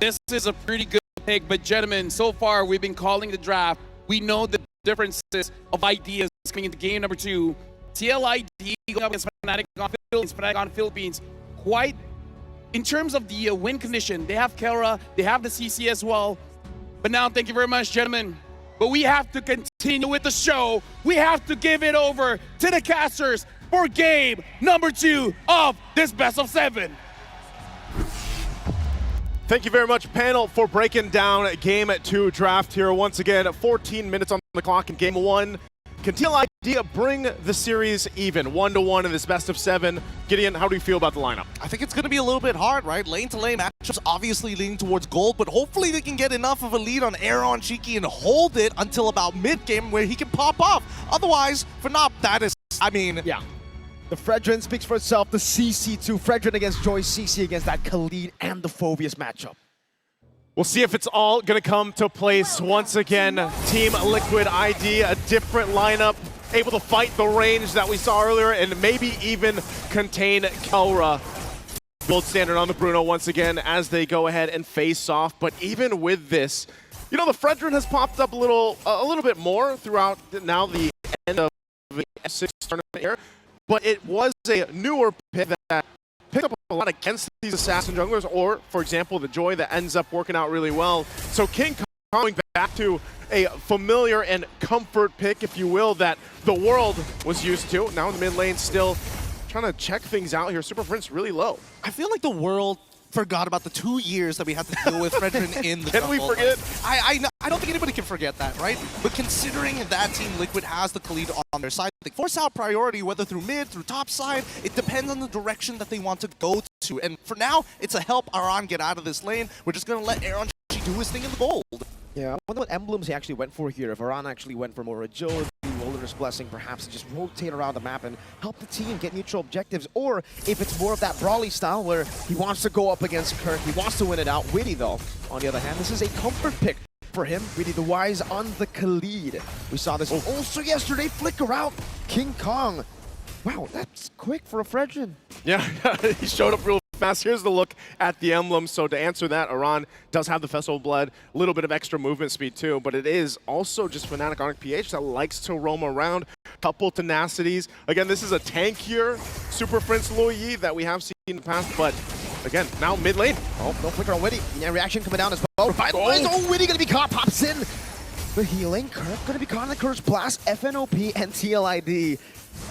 This is a pretty good pick, but gentlemen, so far we've been calling the draft. We know the differences of ideas coming into game number 2. TLID going up against Fnatic on Philippines. Quite, in terms of the win condition, they have Kelra, they have the CC as well. But now, thank you very much, gentlemen. But we have to continue with the show. We have to give it over to the casters for game number 2 of this best of 7. Thank you very much, panel, for breaking down game 2 draft here. Once again, 14 minutes on the clock in game 1. Can TLID bring the series even, 1-1 in this best of 7? Gideon, how do you feel about the lineup? I think it's going to be a little bit hard, right? Lane-to-lane matchups obviously leaning towards gold, but hopefully they can get enough of a lead on Aaron Cheeky and hold it until about mid-game where he can pop off. Otherwise, for Nop, that is, I mean... Yeah. The Fredrin speaks for itself. The CC2, Fredrin against Joy, CC against that TLID and the Phobius matchup. We'll see if it's all going to come to place once again. Team Liquid ID, a different lineup, able to fight the range that we saw earlier and maybe even contain Kelra. Gold standard on the Bruno once again as they go ahead and face off. But even with this, you know, the Fredrin has popped up a little bit more throughout now the end of the S6 tournament here. But it was a newer pick that picked up a lot against these assassin junglers, or, for example, the Joy that ends up working out really well. So King Kong going back to a familiar and comfort pick, if you will, that the world was used to. Now in the mid lane, still trying to check things out here. Super Prince really low. I feel like the world forgot about the 2 years that we had to deal with Fredrin in the Can we jungle. forget? I don't think anybody can forget that, right? But considering that Team Liquid has the TLID on their side, they force out priority, whether through mid, through top side, it depends on the direction that they want to go to. And for now, it's a help Aran get out of this lane. We're just going to let Aaron do his thing in the gold. Yeah, I wonder what emblems he actually went for here. If Aran actually went for more agility, Wilderness Blessing, perhaps to just rotate around the map and help the team get neutral objectives, or if it's more of that Brawly style where he wants to go up against Kirk, he wants to win it out. Witty, though, on the other hand, this is a comfort pick for him. Witty the Wise on the TLID. We saw this also yesterday, flicker out King Kong. Wow, that's quick for a Fredrin. Yeah, he showed up real fast. Here's the look at the emblem. So to answer that, Aran does have the Festival Blood, a little bit of extra movement speed too, but it is also just Fnatic Onic PH that likes to roam around. Couple tenacities. Again, this is a tankier Super Prince Loyi that we have seen in the past, but again, now mid lane. Oh, no flicker on Witty. Yeah, reaction coming down as well. Revitalize. Oh, Witty gonna be caught. Pops in. The healing. Kirk gonna be caught in the Curse Blast. FNOP and TLID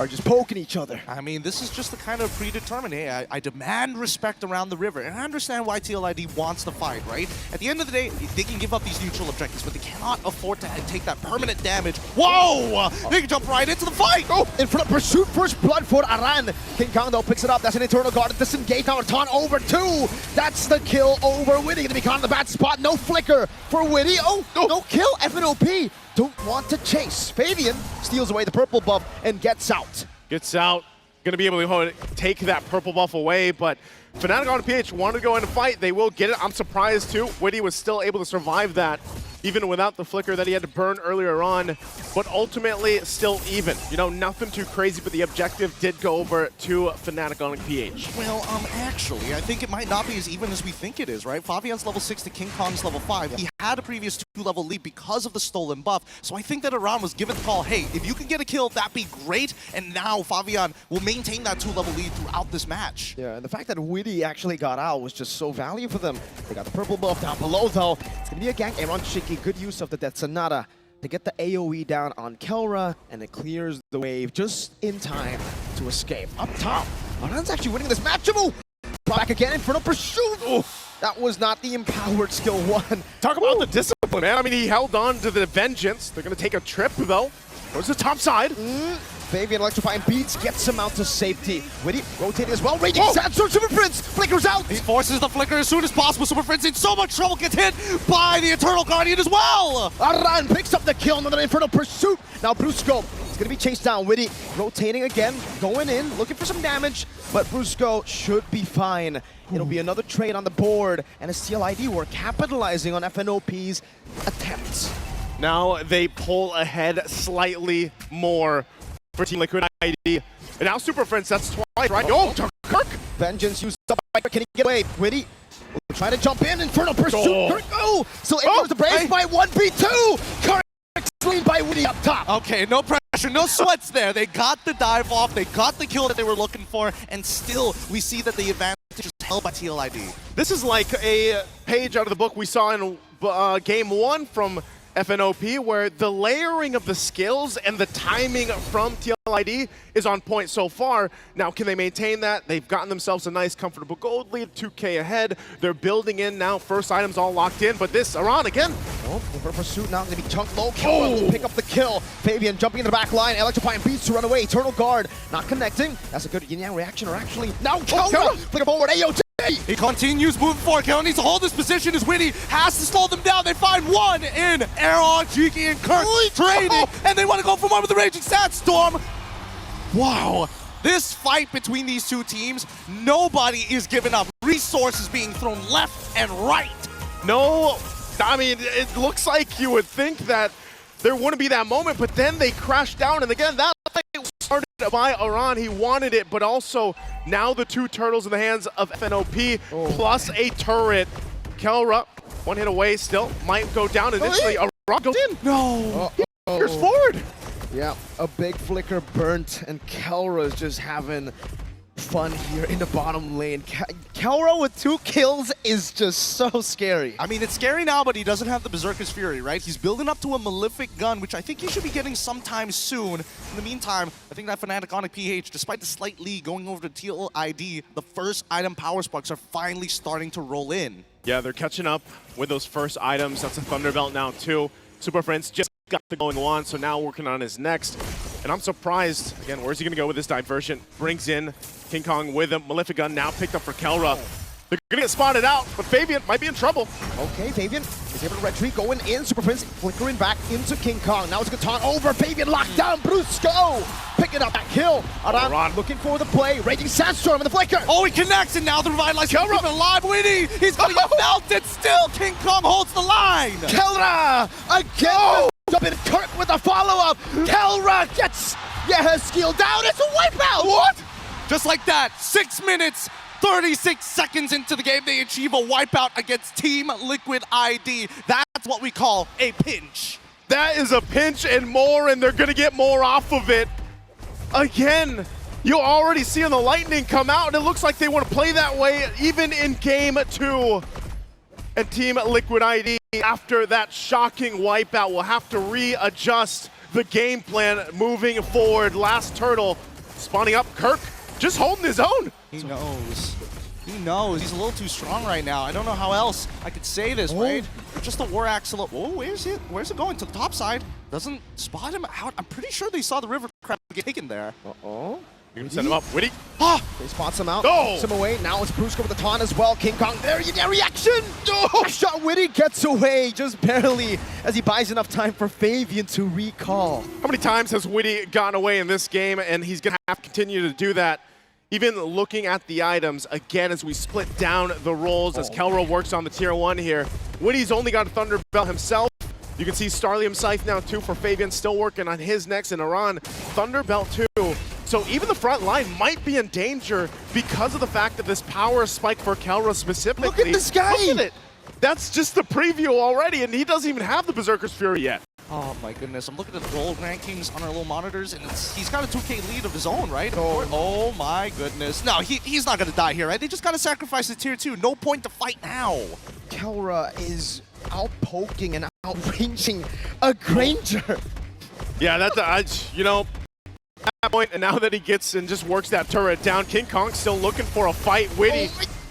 are just poking each other. I mean, this is just the kind of predetermined, hey, I demand respect around the river. And I understand why TLID wants to fight, right? At the end of the day, they can give up these neutral objectives, but they cannot afford to take that permanent damage. Whoa! They can jump right into the fight! Oh, in front of pursuit, first blood for Aran. King Kong, though, picks it up. That's an Eternal Guard. Disengage now, Taunt over 2. That's the kill over Witty. Gonna be caught in the bad spot. No flicker for Witty. Oh, no kill. FNOP don't want to chase. Fabian steals away the purple buff and gets out. Gets out. Going to be able to take that purple buff away, but Fnatic on PH wanted to go in and fight. They will get it. I'm surprised too. Witty was still able to survive that, even without the flicker that he had to burn earlier on. But ultimately, still even. You know, nothing too crazy, but the objective did go over to Fnatic on PH. Well, actually, I think it might not be as even as we think it is, right? Fabian's level 6 to King Kong's level 5. He had a previous 2-level lead because of the stolen buff. So I think that Aran was given the call, hey, if you can get a kill, that'd be great. And now Fabian will maintain that 2-level lead throughout this match. Yeah, and the fact that Witty actually got out was just so valuable for them. They got the purple buff down below, though. It's going to be a gank. Aaron Cheeky, good use of the Death Sonata to get the AoE down on Kelra, and it clears the wave just in time to escape. Up top, Aran's actually winning this match. Ooh, back again in front of pursuit. Ooh, that was not the empowered skill 1. Talk about the discipline, man. I mean, he held on to the vengeance. They're going to take a trip, though. Goes to the top side. Fabian electrifying beats, gets him out to safety. Witty rotating as well. Raging Sandstorm, Super Prince flickers out. He forces the flicker as soon as possible. Super Prince in so much trouble, gets hit by the Eternal Guardian as well. Aran picks up the kill, another Infernal Pursuit. Now Brusco is going to be chased down. Witty rotating again, going in, looking for some damage, but Brusco should be fine. It'll be another trade on the board, and as TLID were capitalizing on FNOP's attempts. Now they pull ahead slightly more for Team Liquid ID. And now Super Prince, that's twice, right? Oh, Kirk! Vengeance used up by Kirk. Can he get away? Witty trying to jump in. Infernal Pursuit. Oh. Kirk, oh! So it goes the Brave by 1v2. Kirk slain by Woody up top. Okay, no pressure, no sweats there. They got the dive off, they got the kill that they were looking for, and still we see that the advantage is held by TLID. This is like a page out of the book we saw in game 1 from FNOP, where the layering of the skills and the timing from TLID is on point so far. Now, can they maintain that? They've gotten themselves a nice, comfortable gold lead, 2K ahead. They're building in now, first items all locked in, but this, Aran again. Oh, for Pursuit now going to be chunked low. Kill will pick up the kill. Fabian jumping in the back line. Electrifying beats to run away. Eternal Guard not connecting. That's a good yin-yang reaction, or actually, now Kelra! Flicker forward, AOT! He continues moving forward. Kelra needs to hold this position as Winnie has to slow them down. They find one in Aaron, Jiki, and Kirk trading, and they want to go for one with the Raging Sandstorm. Wow. This fight between these two teams, nobody is giving up. Resources being thrown left and right. No, I mean, it looks like you would think that there wouldn't be that moment, but then they crashed down, and again, that fight was started by Aran. He wanted it, but also now the two turtles in the hands of FNOP, plus a turret. Kelra, one hit away still, might go down initially. Aran goes in. No. Here's forward. Yeah, a big flicker burnt, and Kelra is just having fun here in the bottom lane. Kelra with 2 kills is just so scary. I mean, it's scary now, but he doesn't have the Berserker's Fury, right? He's building up to a Malefic gun, which I think he should be getting sometime soon. In the meantime, I think that Fnatic Onic PH, despite the slight lead going over to TLID, the first item Power Sparks are finally starting to roll in. Yeah, they're catching up with those first items. That's a Thunderbelt now too. Super Friends just got the going on, so now working on his next. And I'm surprised, again, where's he gonna go with this diversion? Brings in King Kong with him. Malefic gun now picked up for Kelra. They're gonna get spotted out, but Fabian might be in trouble. Okay, Fabian is able to retreat, going in. Super Prince flickering back into King Kong. Now it's Catan over. Fabian locked down. Brusco picking up that kill. Aran looking for the play. Raging Sandstorm and the flicker. Oh, he connects, and now the revitalized Kelra alive. Winnie, he's gonna get melted still. King Kong holds the line. Kelra again. Up in Kirk with a follow-up. Kelra gets his skill down. It's a wipeout. What? Just like that, 6 minutes, 36 seconds into the game, they achieve a wipeout against Team Liquid ID. That's what we call a pinch. That is a pinch and more, and they're gonna get more off of it. Again, you're already seeing the lightning come out, and it looks like they want to play that way even in game 2. And Team Liquid ID, after that shocking wipeout, will have to readjust the game plan moving forward. Last turtle spawning up. Kirk just holding his own. He knows. He knows. He's a little too strong right now. I don't know how else I could say this, right? Just a War Axle. Oh, where's it? Where's it going? To the top side. Doesn't spot him out. I'm pretty sure they saw the river crab get taken there. Uh-oh. You're gonna send him up. Witty. Ah! They spots him out. Oh! Him away. Now it's Brusco with the taunt as well. King Kong, there you get reaction! Oh! Shot Witty gets away just barely as he buys enough time for Fabian to recall. How many times has Witty gotten away in this game, and he's gonna have to continue to do that? Even looking at the items, again, as we split down the roles, as Kelra works on the tier 1 here. Witty's only got a Thunderbelt himself. You can see Starlium Scythe now too for Fabian, still working on his next, and Aran, Thunderbelt too. So even the front line might be in danger because of the fact that this power spike for Kelra specifically. Look at this guy! Look at it! That's just the preview already, and he doesn't even have the Berserker's Fury yet. Oh my goodness, I'm looking at the gold rankings on our little monitors, and he's got a 2K lead of his own, right? Oh my goodness. No, he's not gonna die here, right? They just gotta sacrifice the tier 2. No point to fight now. Kelra is out-poking and outranging a Granger. Yeah, that's, you know, at that point, and now that he gets and just works that turret down, King Kong's still looking for a fight. Witty.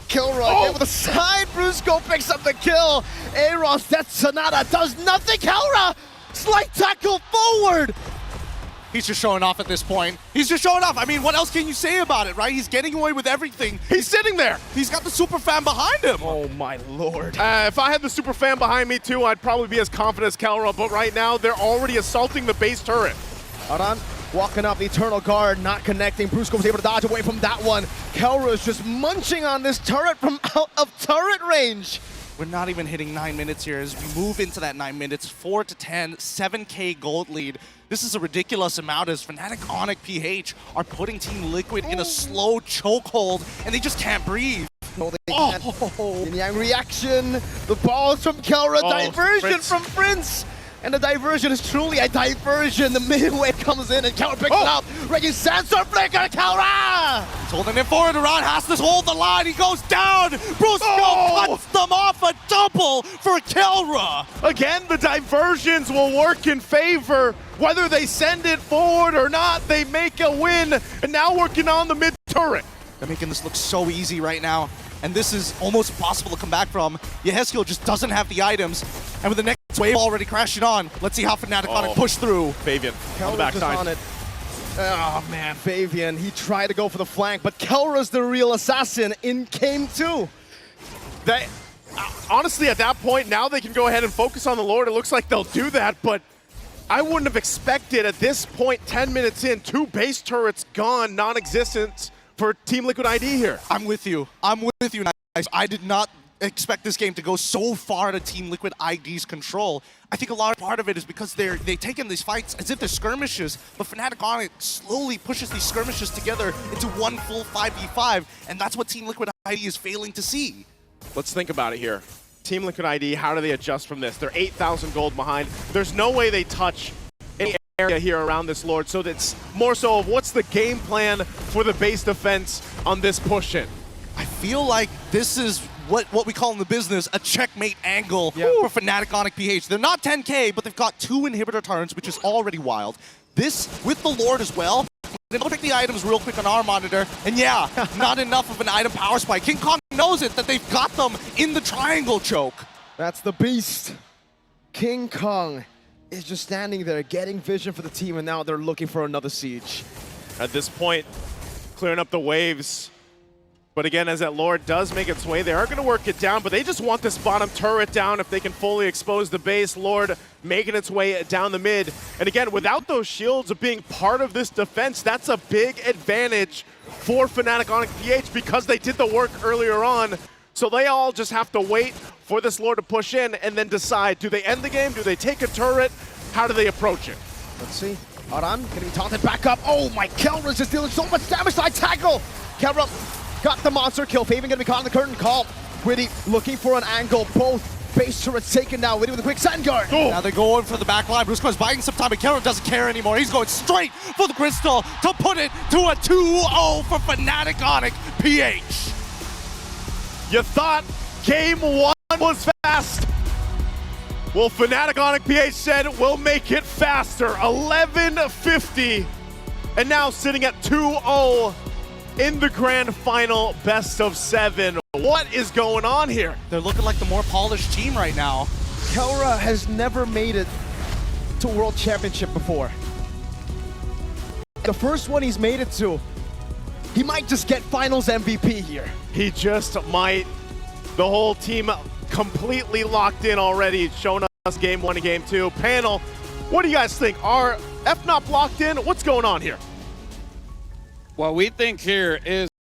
Kelra again with a side. Brusco picks up the kill. Aaron's Death Sonata does nothing. Kelra, slight tackle forward. He's just showing off at this point. He's just showing off. I mean, what else can you say about it, right? He's getting away with everything. He's sitting there. He's got the super fan behind him. Oh my lord. If I had the super fan behind me too, I'd probably be as confident as Kelra, but right now they're already assaulting the base turret. Aran walking up the Eternal Guard, not connecting. Brusco was able to dodge away from that one. Kelra is just munching on this turret from out of turret range. We're not even hitting 9 minutes here as we move into that 9 minutes. 4 to 10, 7K gold lead. This is a ridiculous amount as Fnatic Onic PH are putting Team Liquid in a slow chokehold, and they just can't breathe. No, they can't. Yin Yang reaction. The balls from Kelra. Diversion Prince. from Prince. And the diversion is truly a diversion. The midway comes in and Kelra picks it up. Reggie Sandstorm flicker. Kelra! He's holding it forward. Around has to hold the line. He goes down. Brusco cuts them off. A double for Kelra. Again, the diversions will work in favor. Whether they send it forward or not, they make a win. And now working on the mid turret. They're making this look so easy right now. And this is almost impossible to come back from. Yehezkiel just doesn't have the items. And with the next wave already crashing on, let's see how Fnatic Onic push through. Fabian on the Kelra's just backside. on it. Oh man, Fabian, he tried to go for the flank, but Kelra's the real assassin in game 2. They, honestly, at that point, now they can go ahead and focus on the Lord. It looks like they'll do that, but I wouldn't have expected at this point, 10 minutes in, 2 base turrets gone, non-existent for Team Liquid ID here. I'm with you. I'm with you, guys. I did not expect this game to go so far to Team Liquid ID's control. I think a large part of it is because they take in these fights as if they're skirmishes, but Fnatic Onic slowly pushes these skirmishes together into one full 5v5, and that's what Team Liquid ID is failing to see. Let's think about it here. Team Liquid ID, how do they adjust from this? They're 8,000 gold behind. There's no way they touch any area here around this Lord, so it's more so of what's the game plan for the base defense on this push-in. I feel like this is what we call in the business a checkmate angle for Fnatic Onic PH. They're not 10k, but they've got 2 inhibitor turns, which is already wild. This, with the Lord as well, we're gonna pick the items real quick on our monitor, and yeah, not enough of an item power spike. King Kong knows it, that they've got them in the triangle choke. That's the beast. King Kong is just standing there getting vision for the team, and now they're looking for another siege. At this point, clearing up the waves. But again, as that Lord does make its way, they are going to work it down, but they just want this bottom turret down if they can fully expose the base. Lord making its way down the mid. And again, without those shields of being part of this defense, that's a big advantage for Fnatic Onic PH because they did the work earlier on. So they all just have to wait for this Lord to push in and then decide, do they end the game? Do they take a turret? How do they approach it? Let's see. Aran getting taunted back up. Oh my, Kelra's just dealing so much damage. I tackle. Kelra got the monster kill. Fabian gonna be caught in the curtain call. Witty looking for an angle. Both base turrets taken now. Witty with a quick sand guard. Now they're going for the back line. Brusco is buying some time, but Kelra doesn't care anymore. He's going straight for the crystal to put it to a 2-0 for Fnatic Onic PH. You thought game 1 was fast. Well, Fnatic Onic PH said we'll make it faster. 11:50, and now sitting at 2-0 in the grand final best of 7. What is going on here? They're looking like the more polished team right now. Kelra has never made it to World Championship before. The first one he's made it to, he might just get Finals MVP here. He just might. The whole team completely locked in already, showing us game 1 and game 2. Panel, what do you guys think? Are FNOP locked in? What's going on here? What we think here is